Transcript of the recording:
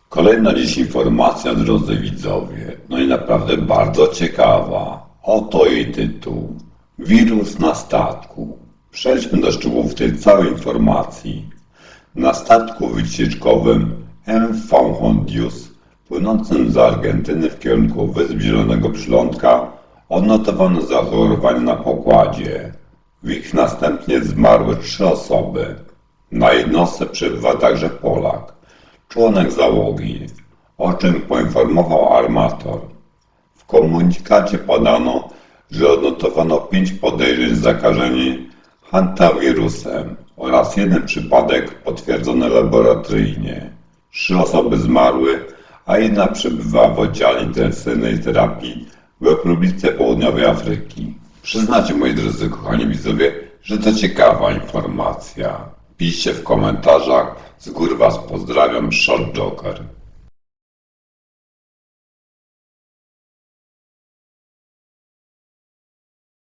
Kolejna dziś informacja, drodzy widzowie, no i naprawdę bardzo ciekawa. Oto jej tytuł. Wirus na statku. Przejdźmy do szczegółów tej całej informacji. Na statku wycieczkowym MV Hondius, płynącym z Argentyny w kierunku Wysp Zielonego Przylądka, odnotowano zachorowanie na pokładzie. W ich następnie zmarły 3 osoby. Na jednostce przebywa także Polak, członek załogi, o czym poinformował armator. W komunikacie podano, że odnotowano 5 podejrzeń zakażenia hantawirusem oraz 1 przypadek potwierdzony laboratoryjnie. 3 osoby zmarły, a 1 przebywa w oddziale intensywnej terapii w Republice Południowej Afryki. Przyznacie, moi drodzy kochani widzowie, że to ciekawa informacja. Piszcie w komentarzach. Z góry Was pozdrawiam, Short Joker.